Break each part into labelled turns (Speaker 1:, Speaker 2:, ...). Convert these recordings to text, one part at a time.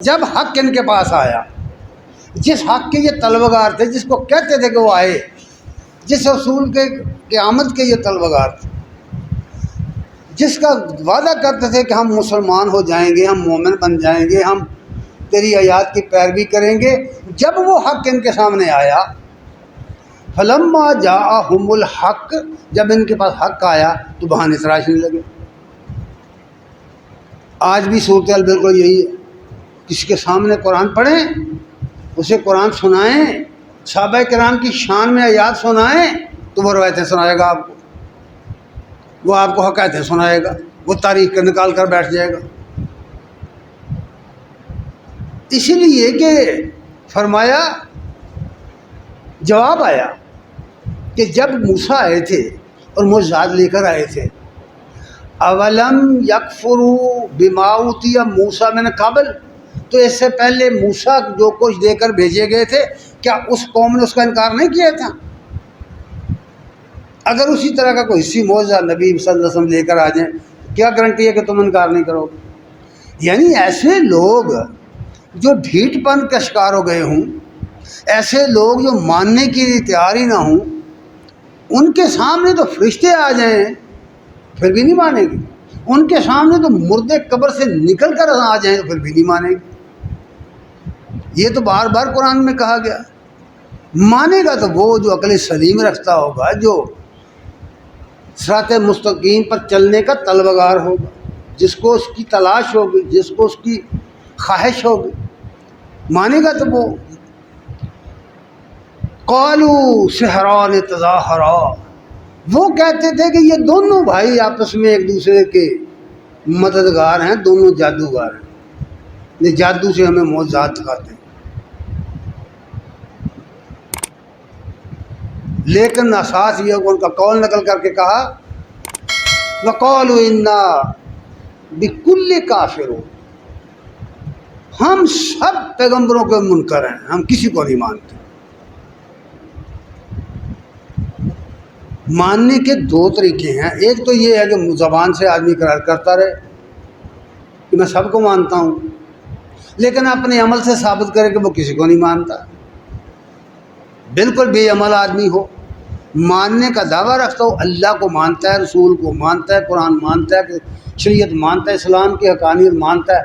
Speaker 1: جب حق ان کے پاس آیا، جس حق کے یہ طلبگار تھے، جس کو کہتے تھے کہ وہ آئے، جس رسول کے قیامت کے یہ طلبگار تھے، جس کا وعدہ کرتے تھے کہ ہم مسلمان ہو جائیں گے، ہم مومن بن جائیں گے، ہم تیری آیات کی پیروی کریں گے، جب وہ حق ان کے سامنے آیا، فلما جاءہم الحق، جب ان کے پاس حق آیا تو بہانے تراشنے لگے۔ آج بھی صورتحال بالکل یہی ہے، کسی کے سامنے قرآن پڑھیں، اسے قرآن سنائیں، صحابہ کرام کی شان میں آیات سنائیں تو وہ روایتیں سنائے گا آپ کو، وہ آپ کو حقائقیں سنائے گا، وہ تاریخ کا نکال کر بیٹھ جائے گا۔ اسی لیے کہ فرمایا، جواب آیا کہ جب موسیٰ آئے تھے اور معجزات لے کر آئے تھے، اولم یکفروا بما اوتی موسیٰ من قبل، تو اس سے پہلے موسیٰ جو کچھ دے کر بھیجے گئے تھے، کیا اس قوم نے اس کا انکار نہیں کیا تھا؟ اگر اسی طرح کا کوئی حصی معجزہ نبی صلی اللہ علیہ وسلم لے کر آ جائیں، کیا گارنٹی ہے کہ تم انکار نہیں کرو گے؟ یعنی ایسے لوگ جو ڈھیٹ پن کا شکار ہو گئے ہوں، ایسے لوگ جو ماننے کے لیے تیار ہی نہ ہوں، ان کے سامنے تو فرشتے آ جائیں پھر بھی نہیں مانیں گے، ان کے سامنے تو مردے قبر سے نکل کر آ جائیں تو پھر بھی نہیں مانیں گے۔ یہ تو بار بار قرآن میں کہا گیا۔ مانے گا تو وہ جو عقل سلیم رکھتا ہوگا، جو صراط مستقیم پر چلنے کا طلبگار ہوگا، جس کو اس کی تلاش ہوگی، جس کو اس کی خواہش ہوگی، مانے گا تو وہ۔ قالوا سحران تظاہرا، وہ کہتے تھے کہ یہ دونوں بھائی آپس میں ایک دوسرے کے مددگار ہیں، دونوں جادوگر ہیں، یہ جادو سے ہمیں معجزات دکھاتے ہیں۔ لیکن اساس یہ ان کا قول نقل کر کے کہا، وقالوا انا بکل کافرون، ہم سب پیغمبروں کے منکر ہیں، ہم کسی کو نہیں مانتے۔ ماننے کے دو طریقے ہیں، ایک تو یہ ہے کہ زبان سے آدمی اقرار کرتا رہے کہ میں سب کو مانتا ہوں، لیکن اپنے عمل سے ثابت کرے کہ وہ کسی کو نہیں مانتا، بالکل بے عمل آدمی ہو، ماننے کا دعویٰ رکھتا ہو، اللہ کو مانتا ہے، رسول کو مانتا ہے، قرآن مانتا ہے، شریعت مانتا ہے، اسلام کی حقانیت مانتا ہے،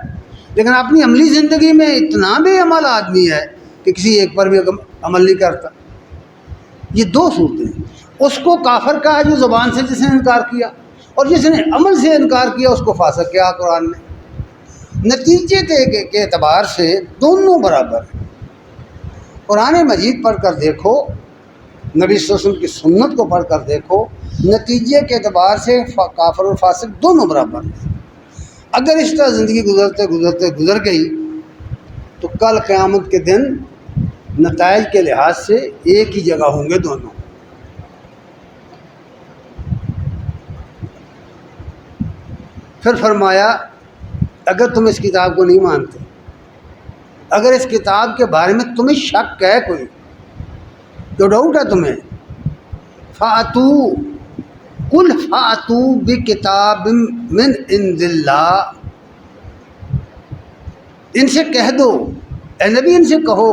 Speaker 1: لیکن اپنی عملی زندگی میں اتنا بے عمل آدمی ہے کہ کسی ایک پر بھی عمل نہیں کرتا۔ یہ دو صورتیں ہیں۔ اس کو کافر کہا جو زبان سے جس نے انکار کیا، اور جس نے عمل سے انکار کیا اس کو فاسق کیا قرآن نے۔ نتیجے کے اعتبار سے دونوں برابر ہیں۔ قرآن مجید پڑھ کر دیکھو، نبی صلی اللہ علیہ وسلم کی سنت کو پڑھ کر دیکھو، نتیجے کے اعتبار سے کافر اور فاسق دونوں برابر ہیں۔ اگر اس طرح زندگی گزرتے گزرتے گزر گئی تو کل قیامت کے دن نتائج کے لحاظ سے ایک ہی جگہ ہوں گے دونوں۔ پھر فرمایا، اگر تم اس کتاب کو نہیں مانتے، اگر اس کتاب کے بارے میں تمہیں شک ہے، کوئی جو ڈاؤٹ ہے تمہیں، فَأْتُوا قُلْ فَأْتُوا بِكِتَابٍ مِّنْ عِندِ اللَّهِ، ان سے کہہ دو، اے نبی ان سے کہو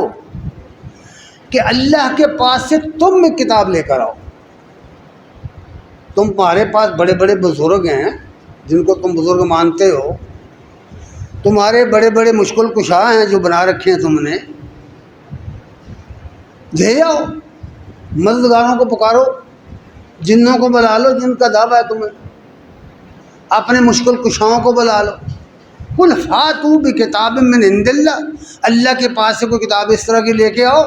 Speaker 1: کہ اللہ کے پاس سے تم ایک کتاب لے کر آؤ۔ تمہارے پاس بڑے بڑے بزرگ ہیں جن کو تم بزرگ مانتے ہو، تمہارے بڑے بڑے مشکل کشا ہیں جو بنا رکھے ہیں تم نے، لے آؤ، مددگاروں کو پکارو، جنوں کو بلا لو جن کا دعویٰ ہے تمہیں، اپنے مشکل کشاؤں کو بلا لو۔ قل فاتوا بکتاب من عند اللہ، اللہ کے پاس سے کوئی کتاب اس طرح کی لے کے آؤ،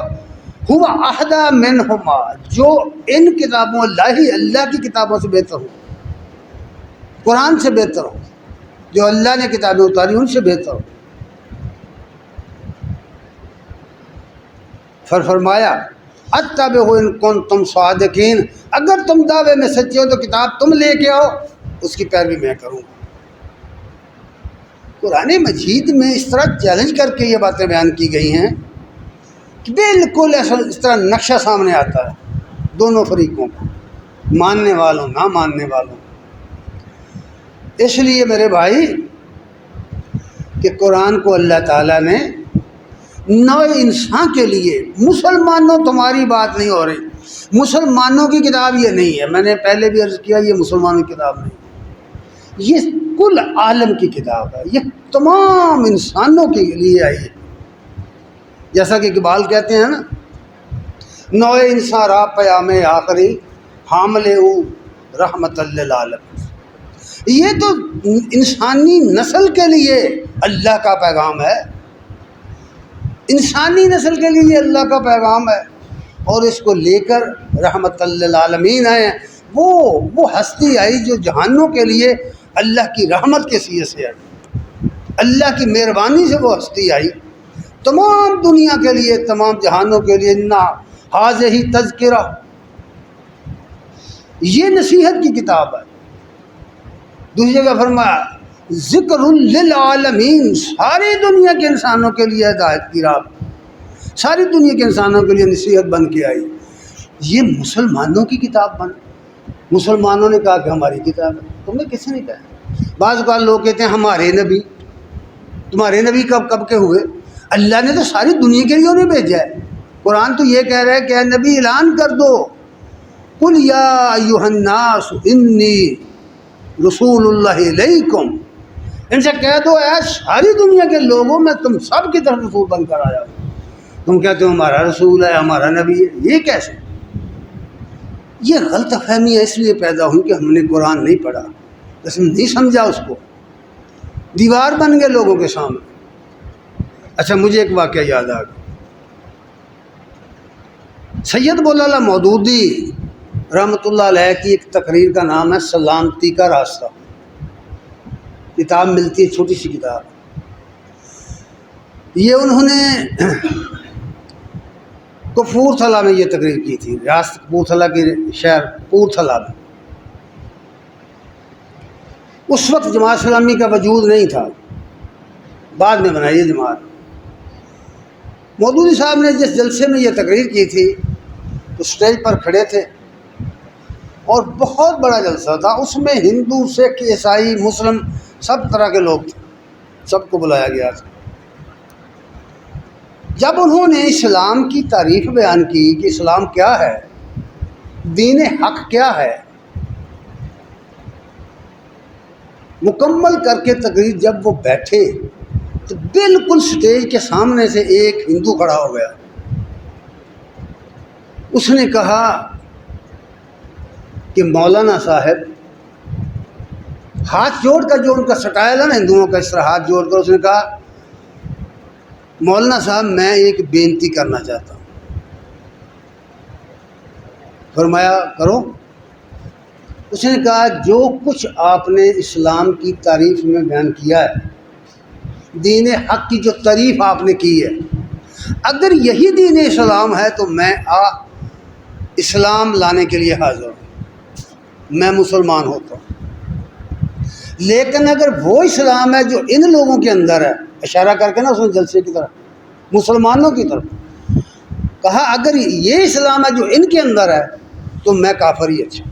Speaker 1: هو اہدی منہما، جو ان کتابوں اللہ کی کتابوں سے بہتر ہو، قرآن سے بہتر ہو، جو اللہ نے کتابیں اتاری ان سے بہتر ہو۔ فرمایا اتبعوا ان کنتم صادقین، اگر تم دعوے میں سچے ہو تو کتاب تم لے کے آؤ، اس کی پیروی میں کروں گا۔ قرآن مجید میں اس طرح چیلنج کر کے یہ باتیں بیان کی گئی ہیں کہ بالکل اس طرح نقشہ سامنے آتا ہے دونوں فریقوں کو، ماننے والوں نہ ماننے والوں۔ اس لیے میرے بھائی کہ قرآن کو اللہ تعالیٰ نے نوع انسان کے لیے، مسلمانوں تمہاری بات نہیں ہو رہی، مسلمانوں کی کتاب یہ نہیں ہے، میں نے پہلے بھی عرض کیا یہ مسلمانوں کی کتاب نہیں، یہ کل عالم کی کتاب ہے، یہ تمام انسانوں کے لیے آئی ہے۔ جیسا کہ اقبال کہتے ہیں نا، نوع انسان را پیام آخری حامل او رحمت للعالم، یہ تو انسانی نسل کے لیے اللہ کا پیغام ہے، انسانی نسل کے لیے اللہ کا پیغام ہے، اور اس کو لے کر رحمت للعالمین ہے، وہ ہستی آئی جو جہانوں کے لیے اللہ کی رحمت کے سیے سے آئی، اللہ کی مہربانی سے وہ ہستی آئی، تمام دنیا کے لیے، تمام جہانوں کے لیے۔ انا ھذہ تذکرہ، یہ نصیحت کی کتاب ہے۔ دوسری جگہ فرمایا ذکر للعالمین، ساری دنیا کے انسانوں کے لیے ہدایت کی راہ، ساری دنیا کے انسانوں کے لیے نصیحت بن کے آئی۔ یہ مسلمانوں کی کتاب بن، مسلمانوں نے کہا کہ ہماری کتاب ہے، تم نے کسی نے کہا؟ بعض اوقات لوگ کہتے ہیں ہمارے نبی، تمہارے نبی کب کے ہوئے؟ اللہ نے تو ساری دنیا کے لیے انہیں بھیجا ہے۔ قرآن تو یہ کہہ رہا ہے کہ اے نبی اعلان کر دو، قل یا ایھا الناس انی رسول اللہ علیکم، ان سے کہہ دو اے ساری دنیا کے لوگوں میں تم سب کی طرف رسول بن کر آیا ہوں۔ تم کہتے ہو ہمارا رسول ہے، ہمارا نبی ہے، یہ کیسے؟ یہ غلط فہمیاں اس لیے پیدا ہوئی کہ ہم نے قرآن نہیں پڑھا، بس نہیں سمجھا، اس کو دیوار بن گئے لوگوں کے سامنے۔ اچھا مجھے ایک واقعہ یاد آ گیا، سید مولانا مودودی رحمۃ اللہ علیہ کی ایک تقریر کا نام ہے سلامتی کا راستہ، کتاب ملتی ہے، چھوٹی سی کتاب، یہ انہوں نے کپورتھلا میں یہ تقریر کی تھی، ریاست کپورتھلا کے شہر کپورتھلا میں۔ اس وقت جماعت اسلامی کا وجود نہیں تھا، بعد میں بنائی ہے جماعت۔ مودودی صاحب نے جس جلسے میں یہ تقریر کی تھی تو اسٹیج پر کھڑے تھے، اور بہت بڑا جلسہ تھا، اس میں ہندو، سکھ، عیسائی، مسلم سب طرح کے لوگ تھے، سب کو بلایا گیا تھا۔ جب انہوں نے اسلام کی تعریف بیان کی کہ اسلام کیا ہے، دین حق کیا ہے، مکمل کر کے تقریر جب وہ بیٹھے تو بالکل سٹیج کے سامنے سے ایک ہندو کھڑا ہو گیا، اس نے کہا کہ مولانا صاحب، ہاتھ جوڑ کر، جو ان کا سٹائل ہے نا ہندوؤں کا، اس طرح ہاتھ جوڑ کر اس نے کہا مولانا صاحب میں ایک بینتی کرنا چاہتا ہوں۔ فرمایا کرو۔ اس نے کہا جو کچھ آپ نے اسلام کی تعریف میں بیان کیا ہے، دین حق کی جو تعریف آپ نے کی ہے، اگر یہی دین اسلام ہے تو میں اسلام لانے کے لیے حاضر ہوں، میں مسلمان ہوتا ہوں۔ لیکن اگر وہ اسلام ہے جو ان لوگوں کے اندر ہے، اشارہ کر کے نا اس نے جلسے کی طرف، مسلمانوں کی طرف کہا، اگر یہ اسلام ہے جو ان کے اندر ہے تو میں کافر ہی اچھا۔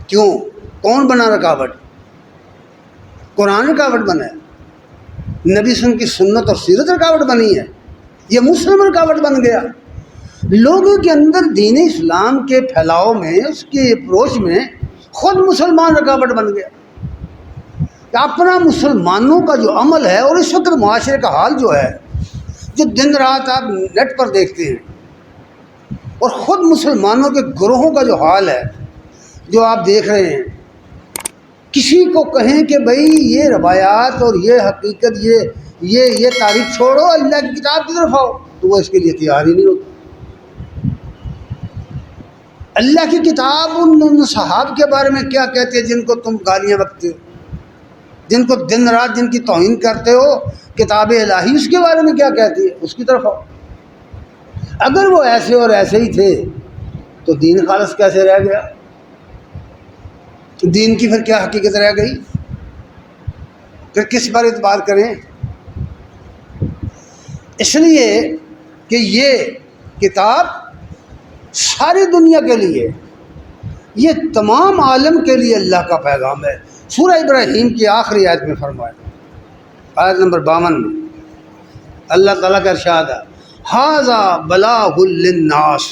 Speaker 1: کیوں؟ کون بنا رکاوٹ؟ قرآن رکاوٹ بنا ہے، نبی صلی کی سنت اور سیرت رکاوٹ بنی ہے، یہ مسلم رکاوٹ بن گیا۔ لوگوں کے اندر دین اسلام کے پھیلاؤ میں، اس کے اپروچ میں خود مسلمان رکاوٹ بن گیا۔ اپنا مسلمانوں کا جو عمل ہے، اور اس وقت معاشرے کا حال جو ہے، جو دن رات آپ نیٹ پر دیکھتے ہیں، اور خود مسلمانوں کے گروہوں کا جو حال ہے جو آپ دیکھ رہے ہیں، کسی کو کہیں کہ بھائی یہ روایات اور یہ حقیقت، یہ تاریخ چھوڑو، اللہ کی کتاب کی طرف آؤ، تو وہ اس کے لیے تیار ہی نہیں ہوتا۔ اللہ کی کتاب ان صحاب کے بارے میں کیا کہتے ہیں جن کو تم گالیاں بکتے ہو، جن کو دن رات جن کی توہین کرتے ہو، کتاب الہی اس کے بارے میں کیا کہتی ہے، اس کی طرف آؤ۔ اگر وہ ایسے اور ایسے ہی تھے تو دین خالص کیسے رہ گیا؟ دین کی پھر کیا حقیقت رہ گئی؟ پھر کس پر اعتبار کریں؟ اس لیے کہ یہ کتاب ساری دنیا کے لیے، یہ تمام عالم کے لیے اللہ کا پیغام ہے۔ سورہ ابراہیم کی آخری آیت میں فرمایا آیت نمبر 52 میں اللہ تعالیٰ کا ارشاد ہے ھذا بلاغ للناس،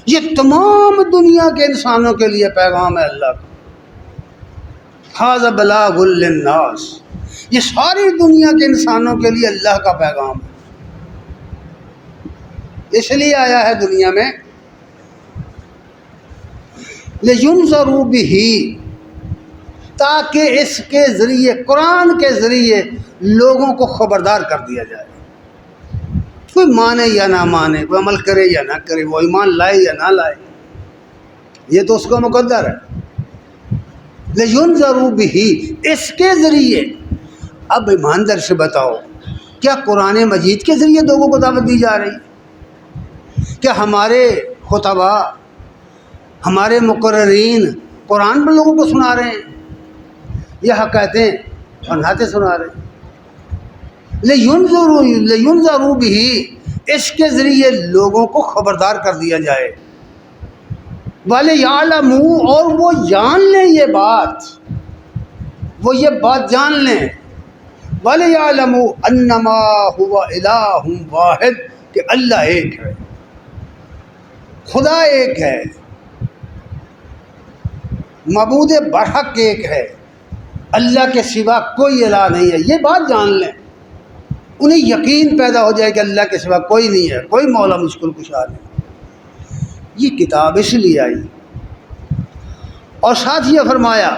Speaker 1: یہ تمام دنیا کے انسانوں کے لیے پیغام ہے اللہ کا. ھذا بلاغ للناس، یہ ساری دنیا کے انسانوں کے لیے اللہ کا پیغام ہے. اس لیے آیا ہے دنیا میں لِيُنذَرُوا بِهِ، تاکہ اس کے ذریعے، قرآن کے ذریعے لوگوں کو خبردار کر دیا جائے. کوئی مانے یا نہ مانے، کوئی عمل کرے یا نہ کرے، وہ ایمان لائے یا نہ لائے، یہ تو اس کو مقدر ہے. لِيُنذَرُوا بِهِ، اس کے ذریعے. اب ایماندار سے بتاؤ، کیا قرآن مجید کے ذریعے لوگوں کو دعوت دی جا رہی؟ کیا ہمارے خطباء، ہمارے مقررین قرآن پر لوگوں کو سنا رہے ہیں یا حکایتیں اور نعتیں سنا رہے ہیں؟ لِيُنذَرُوا بِهِ، اس کے ذریعے لوگوں کو خبردار کر دیا جائے. وَلِيَعْلَمُوا، اور وہ جان لیں یہ بات، وہ یہ بات جان لیں. وَلِيَعْلَمُوا أَنَّمَا هُوَ إِلَٰهٌ وَاحِدٌ، کہ اللہ ایک ہے، خدا ایک ہے، معبود برحق ایک ہے، اللہ کے سوا کوئی الہ نہیں ہے. یہ بات جان لیں، انہیں یقین پیدا ہو جائے کہ اللہ کے سوا کوئی نہیں ہے، کوئی مولا مشکل کشا نہیں. یہ کتاب اس لیے آئی. اور ساتھ یہ فرمایا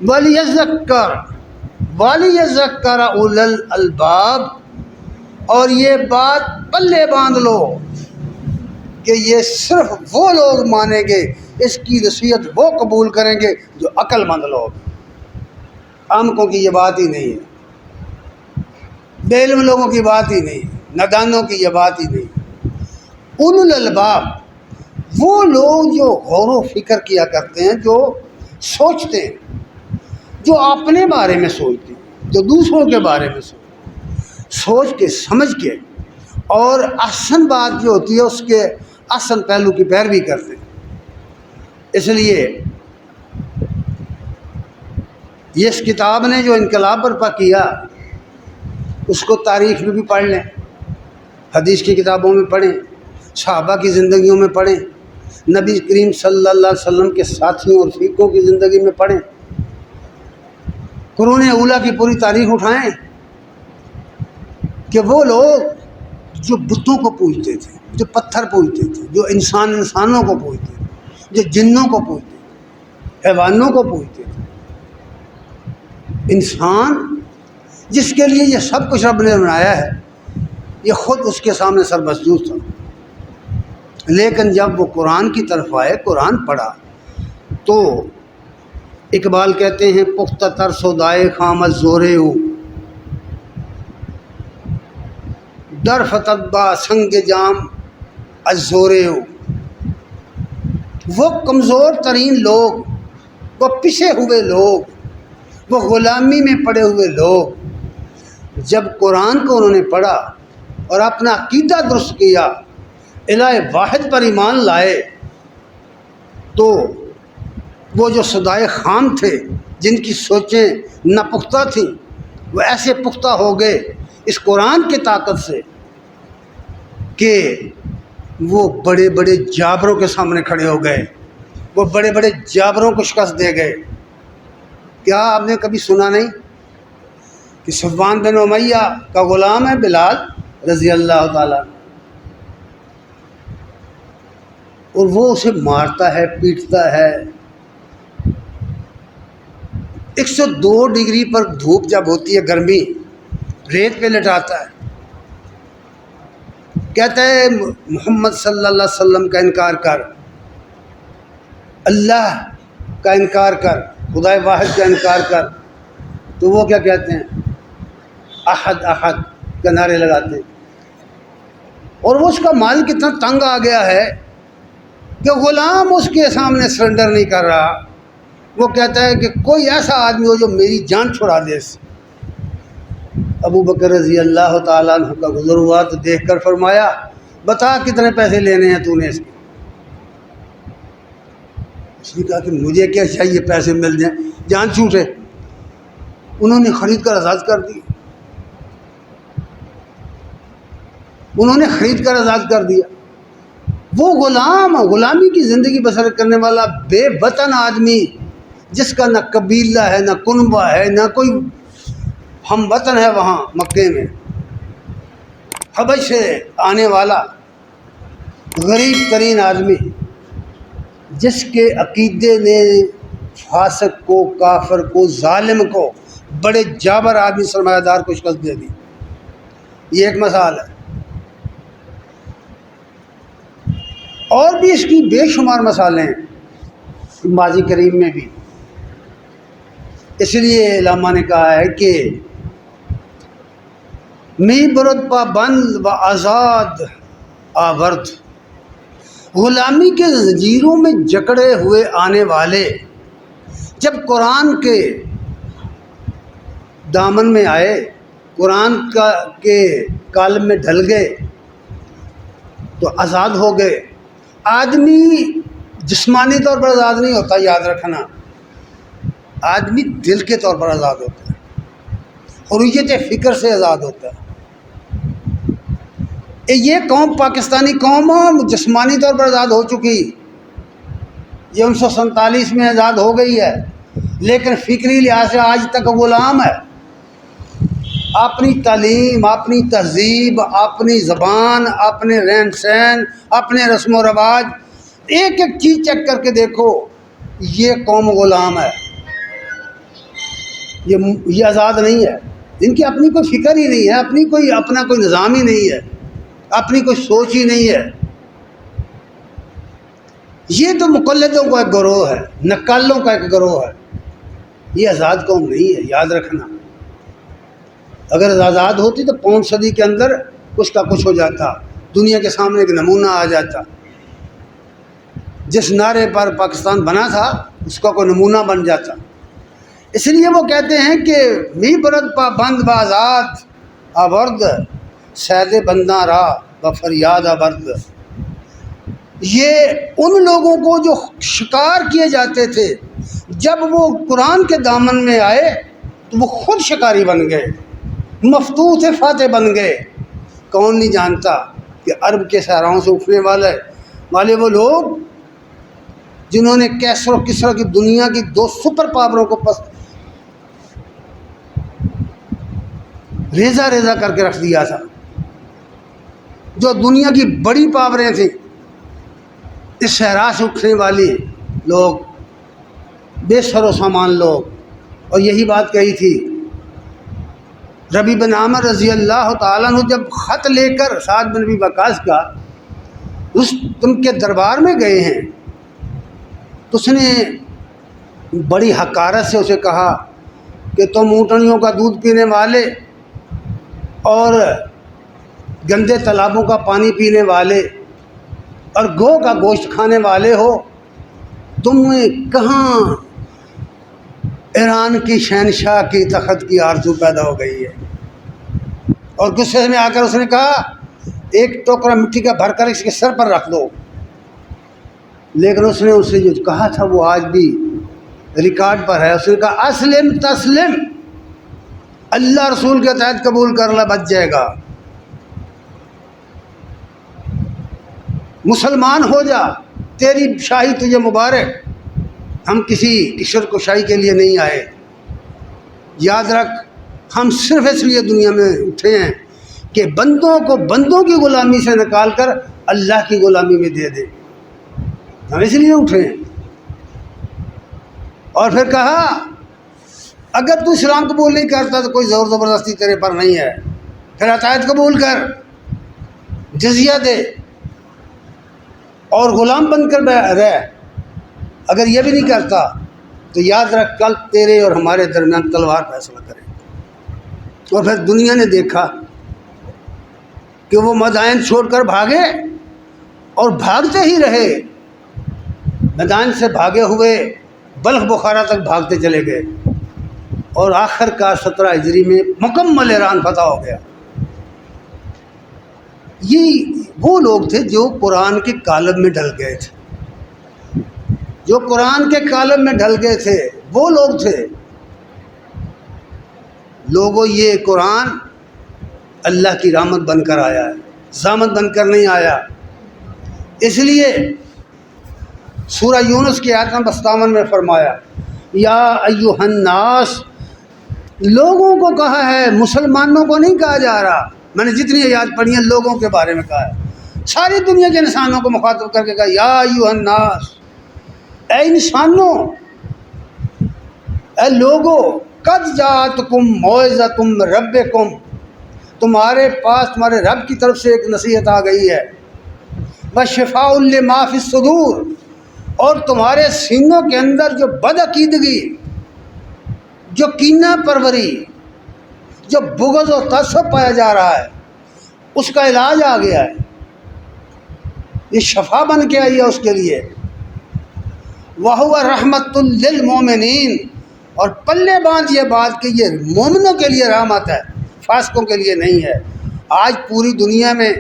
Speaker 1: وَلِيَذَّكَّرَ أُولُو الْأَلْبَابِ، اور یہ بات پلے باندھ لو کہ یہ صرف وہ لوگ مانیں گے، اس کی نصیحت وہ قبول کریں گے جو عقل مند لوگ. عاموں کی یہ بات ہی نہیں ہے، بے علم لوگوں کی بات ہی نہیں، نادانوں کی یہ بات ہی نہیں. اولو الالباب، وہ لوگ جو غور و فکر کیا کرتے ہیں، جو سوچتے ہیں، جو اپنے بارے میں سوچتے ہیں، جو دوسروں کے بارے میں سوچ کے سمجھ کے، اور احسن بات جو ہوتی ہے اس کے احسن پہلو کی پیروی کرتے ہیں. اس لیے اس کتاب نے جو انقلاب برپا کیا، اس کو تاریخ میں بھی پڑھ لیں، حدیث کی کتابوں میں پڑھیں، صحابہ کی زندگیوں میں پڑھیں، نبی کریم صلی اللہ علیہ وسلم کے ساتھیوں اور فریقوں کی زندگی میں پڑھیں، قرون اولیٰ کی پوری تاریخ اٹھائیں کہ وہ لوگ جو بتوں کو پوجتے تھے، جو پتھر پوجتے تھے، جو انسانوں کو پوجتے تھے، جو جنوں کو پوجتے تھے، حیوانوں کو پوجتے تھے، انسان جس کے لیے یہ سب کچھ رب نے بنایا ہے، یہ خود اس کے سامنے سربسدوز تھا. لیکن جب وہ قرآن کی طرف آئے، قرآن پڑھا، تو اقبال کہتے ہیں پختہ تر سودائے خامت زورے ہو، در فتبا سنگ جام ازورے ہو. وہ کمزور ترین لوگ، وہ پسے ہوئے لوگ، وہ غلامی میں پڑے ہوئے لوگ جب قرآن کو انہوں نے پڑھا اور اپنا عقیدہ درست کیا، الہ واحد پر ایمان لائے، تو وہ جو صدائے خام تھے، جن کی سوچیں ناپختہ تھیں، وہ ایسے پختہ ہو گئے اس قرآن کی طاقت سے کہ وہ بڑے بڑے جابروں کے سامنے کھڑے ہو گئے، وہ بڑے بڑے جابروں کو شکست دے گئے. کیا آپ نے کبھی سنا نہیں کہ صفوان بن امیہ کا غلام ہے بلال رضی اللہ تعالیٰ، اور وہ اسے مارتا ہے، پیٹتا ہے. 102 ڈگری پر دھوپ جب ہوتی ہے، گرمی، ریت پہ لٹاتا ہے، کہتا ہے محمد صلی اللہ علیہ وسلم کا انکار کر، اللہ کا انکار کر، خدا واحد کا انکار کر. تو وہ کیا کہتے ہیں؟ احد احد کا نعرے لگاتے ہیں. اور وہ اس کا مال کتنا تنگ آ گیا ہے کہ غلام اس کے سامنے سرنڈر نہیں کر رہا. وہ کہتا ہے کہ کوئی ایسا آدمی ہو جو میری جان چھڑا دے. ابو بکر رضی اللہ تعالیٰ عنہ کا گزر ہوا تو دیکھ کر فرمایا بتا کتنے پیسے لینے ہیں تو نے اس کے. اس نے کہا کہ مجھے کیا چاہیے، پیسے مل جائیں، جان چھوٹے. انہوں نے خرید کر آزاد کر دی، انہوں نے خرید کر آزاد کر دیا۔ وہ غلام، غلامی کی زندگی بسر کرنے والا بے وطن آدمی، جس کا نہ قبیلہ ہے، نہ کنبہ ہے، نہ کوئی ہم وطن ہے وہاں مکے میں، حبش سے آنے والا غریب ترین آدمی، جس کے عقیدے نے فاسق کو، کافر کو، ظالم کو، بڑے جابر آدمی سرمایہ دار کو شکست دے دی۔ یہ ایک مثال ہے، اور بھی اس کی بے شمار مثالیں ہیں ماضی کریم میں بھی۔ اس لیے علماء نے کہا ہے کہ می برد پابند و آزاد آورد، غلامی کے زنجیروں میں جکڑے ہوئے آنے والے جب قرآن کے دامن میں آئے، قرآن کے کالم میں ڈھل گئے تو آزاد ہو گئے۔ آدمی جسمانی طور پر آزاد نہیں ہوتا، یاد رکھنا، آدمی دل کے طور پر آزاد ہوتا ہے، حریت فکر سے آزاد ہوتا ہے۔ یہ قوم، پاکستانی قوم، جسمانی طور پر آزاد ہو چکی، یہ 1947 میں آزاد ہو گئی ہے، لیکن فکری لحاظ سے آج تک غلام ہے۔ اپنی تعلیم، اپنی تہذیب، اپنی زبان، اپنے رہن سہن، اپنے رسم و رواج، ایک ایک چیز چیک کر کے دیکھو، یہ قوم غلام ہے، یہ آزاد نہیں ہے۔ ان کی اپنی کوئی فکر ہی نہیں ہے، اپنا کوئی نظام ہی نہیں ہے، اپنی کوئی سوچ ہی نہیں ہے۔ یہ تو مقلدوں کا ایک گروہ ہے، نقالوں کا ایک گروہ ہے، یہ آزاد قوم نہیں ہے، یاد رکھنا۔ اگر آزاد ہوتی تو 5 صدی کے اندر کچھ کا کچھ ہو جاتا، دنیا کے سامنے ایک نمونہ آ جاتا، جس نعرے پر پاکستان بنا تھا اس کا کوئی نمونہ بن جاتا۔ اس لیے وہ کہتے ہیں کہ می برد پابند بازاد آورد، سید بندہ را و فریاد آورد۔ یہ ان لوگوں کو جو شکار کیے جاتے تھے، جب وہ قرآن کے دامن میں آئے تو وہ خود شکاری بن گئے، مفتوح فاتح بن گئے۔ کون نہیں جانتا کہ عرب کے صحراؤں سے اٹھنے والے وہ لوگ جنہوں نے کیسر و کسرا کی دنیا کی 2 سپر پاوروں کو ریزہ ریزہ کر کے رکھ دیا تھا، جو دنیا کی بڑی پاوریں تھیں، اس صحرا سے اٹھنے والی لوگ، بے سر و سامان لوگ۔ اور یہی بات کہی تھی ربیع بن عامر رضی اللہ تعالیٰ عنہ، جب خط لے کر سعد بن ابی وقاص کا رستم کے دربار میں گئے ہیں تو اس نے بڑی حقارت سے اسے کہا کہ تم اونٹنیوں کا دودھ پینے والے اور گندے تالابوں کا پانی پینے والے اور گو کا گوشت کھانے والے ہو، تمہیں کہاں ایران کی شہنشاہ کی تخت کی آرزو پیدا ہو گئی ہے؟ اور غصے میں آ کر اس نے کہا ایک ٹوکرا مٹی کا بھر کر اس کے سر پر رکھ دو۔ لیکن اس نے اسے جو کہا تھا وہ آج بھی ریکارڈ پر ہے، اس نے کہا اسلم تسلم، اللہ رسول کے تحت قبول کر لا، بچ جائے گا، مسلمان ہو جا، تیری شاہی تجھے مبارک، ہم کسی عشر کو شاہی کے لیے نہیں آئے، یاد رکھ ہم صرف اس لیے دنیا میں اٹھے ہیں کہ بندوں کو بندوں کی غلامی سے نکال کر اللہ کی غلامی میں دے دیں، ہم اس لیے اٹھے ہیں۔ اور پھر کہا اگر تو اسلام قبول نہیں کرتا تو کوئی زور زبردستی تیرے پر نہیں ہے، پھر عطیت قبول کر، جزیہ دے اور غلام بن کر رہ۔ اگر یہ بھی نہیں کرتا تو یاد رکھ کل تیرے اور ہمارے درمیان تلوار فیصلہ کرے۔ اور پھر دنیا نے دیکھا کہ وہ مدائن چھوڑ کر بھاگے اور بھاگتے ہی رہے، میدان سے بھاگے ہوئے بلخ بخارا تک بھاگتے چلے گئے، اور آخر کار 17 ہجری میں مکمل ایران فتح ہو گیا۔ یہ وہ لوگ تھے جو قرآن کے کالم میں ڈھل گئے تھے، جو قرآن کے کالم میں ڈھل گئے تھے، وہ لوگ تھے۔ لوگوں یہ قرآن اللہ کی رحمت بن کر آیا ہے، زحمت بن کر نہیں آیا۔ اس لیے سورہ یونس کی آیت نمبر 57 میں فرمایا یا ایھا الناس، لوگوں کو کہا ہے، مسلمانوں کو نہیں کہا جا رہا۔ میں نے جتنی آیات پڑھی ہیں لوگوں کے بارے میں کہا ہے، ساری دنیا کے انسانوں کو مخاطب کر کے کہا یا ایھا الناس، اے انسانوں، اے لوگو، قد جاءتکم موعظۃ من ربکم، تمہارے پاس تمہارے رب کی طرف سے ایک نصیحت آ گئی ہے، وشفاء لما فی الصدور، اور تمہارے سینوں کے اندر جو بدعقیدگی، جو کینہ پروری، جو بغض و تعصب پایا جا رہا ہے، اس کا علاج آ گیا ہے، یہ شفا بن کے آئی ہے اس کے لیے۔ وَهُوَ رَحْمَةٌ لِّلْمُؤْمِنِينَ، اور پلے باندھ یہ بات کہ یہ مومنوں کے لیے رحمت ہے، فاسقوں کے لیے نہیں ہے۔ آج پوری دنیا میں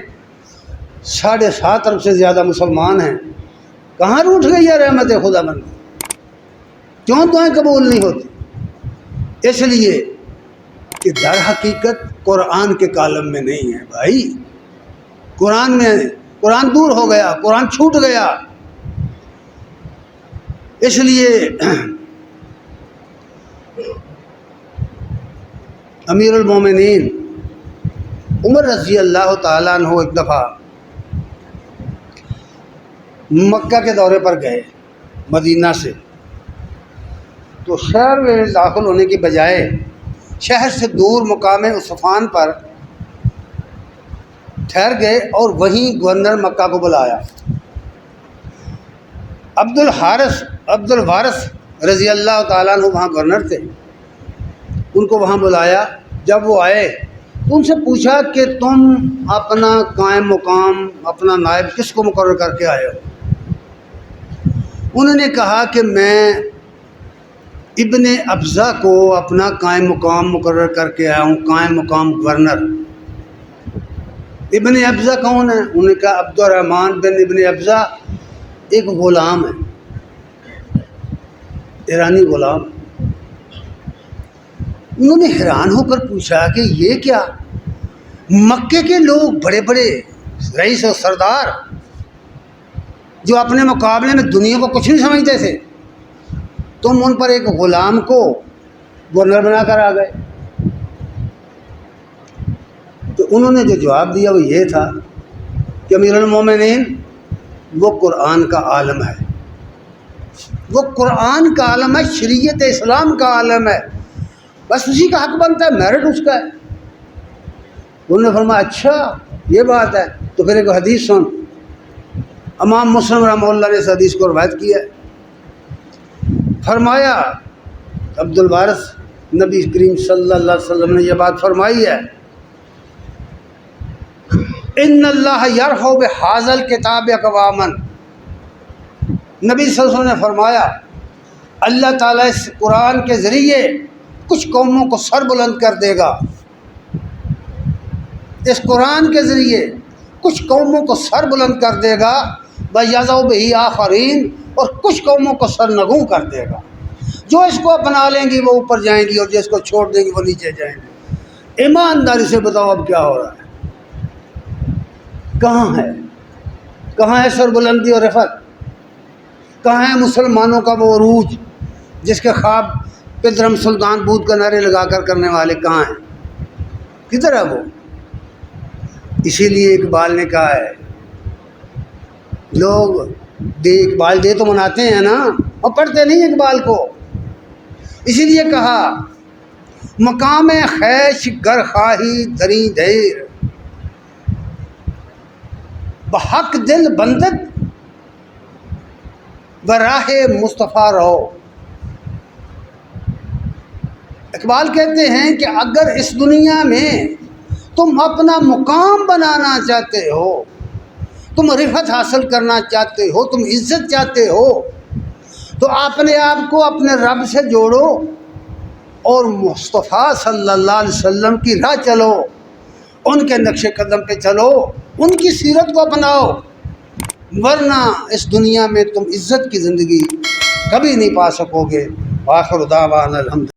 Speaker 1: 7.5 ارب سے زیادہ مسلمان ہیں، کہاں روٹھ گئی ہے رحمت خدا بندی؟ کیوں دعائیں قبول نہیں ہوتی؟ اس لیے کہ در حقیقت قرآن کے کالم میں نہیں ہے بھائی، قرآن دور ہو گیا، قرآن چھوٹ گیا۔ اس لیے امیر المومنین عمر رضی اللہ تعالیٰ عنہ ایک دفعہ مکہ کے دورے پر گئے مدینہ سے، تو شہر میں داخل ہونے کی بجائے شہر سے دور مقام عصفان پر ٹھہر گئے اور وہیں گورنر مکہ کو بلایا۔ عبد الوارث رضی اللہ تعالیٰ عنہ وہاں گورنر تھے، ان کو وہاں بلایا۔ جب وہ آئے تو ان سے پوچھا کہ تم اپنا قائم مقام، اپنا نائب کس کو مقرر کر کے آئے ہو؟ انہوں نے کہا کہ میں ابن ابزہ کو اپنا قائم مقام مقرر کر کے آیا ہوں، قائم مقام گورنر۔ ابن ابزہ کون ہے؟ انہوں نے کہا عبد الرحمن بن ابن ابزہ ایک غلام ہے، ایرانی غلام۔ انہوں نے حیران ہو کر پوچھا کہ یہ کیا؟ مکے کے لوگ بڑے بڑے رئیس و سردار جو اپنے مقابلے میں دنیا کو کچھ نہیں سمجھتے تھے، تم ان پر ایک غلام کو گورنر بنا کر آ گئے۔ تو انہوں نے جو جواب دیا وہ یہ تھا کہ امیر المومنین، وہ قرآن کا عالم ہے، وہ قرآن کا عالم ہے، شریعت اسلام کا عالم ہے، بس اسی کا حق بنتا ہے، میرٹ اس کا ہے۔ انہوں نے فرمایا اچھا یہ بات ہے، تو پھر ایک حدیث سن۔ امام مسلم رحمہ اللہ نے اس حدیث کو روایت کیا ہے۔ فرمایا عبد الوارث، نبی کریم صلی اللہ علیہ وسلم نے یہ بات فرمائی ہے، ان اللہ یرفع بہذا الکتاب اقواما، نبی صلی اللہ علیہ وسلم نے فرمایا اللہ تعالیٰ اس قرآن کے ذریعے کچھ قوموں کو سر بلند کر دے گا، اس قرآن کے ذریعے کچھ قوموں کو سر بلند کر دے گا، وَيَضَعُ بِهِ آخَرِينَ، اور کچھ قوموں کو سرنگوں کر دے گا۔ جو اس کو اپنا لیں گی وہ اوپر جائیں گی، اور جس کو چھوڑ دیں گی وہ نیچے جائیں گے۔ ایمانداری سے بتاؤ اب کیا ہو رہا ہے؟ کہاں ہے؟ کہاں ہے سر بلندی اور رفعت؟ کہاں ہے مسلمانوں کا وہ عروج جس کے خواب پدرم سلطان بود کا نعرے لگا کر کرنے والے کہاں ہیں؟ کدھر ہے وہ؟ اسی لیے اقبال نے کہا ہے، لوگ اقبال دے تو مناتے ہیں نا، اور پڑھتے نہیں اقبال کو۔ اسی لیے کہا مقام خیش گر خواہی دری دیر، بحق دل بندت براہ مصطفیٰ رہو۔ اقبال کہتے ہیں کہ اگر اس دنیا میں تم اپنا مقام بنانا چاہتے ہو، تم رفعت حاصل کرنا چاہتے ہو، تم عزت چاہتے ہو، تو اپنے آپ کو اپنے رب سے جوڑو اور مصطفیٰ صلی اللہ علیہ وسلم کی راہ چلو، ان کے نقش قدم پہ چلو، ان کی سیرت کو اپناؤ، ورنہ اس دنیا میں تم عزت کی زندگی کبھی نہیں پا سکو گے۔ وآخر دعوانا الحمد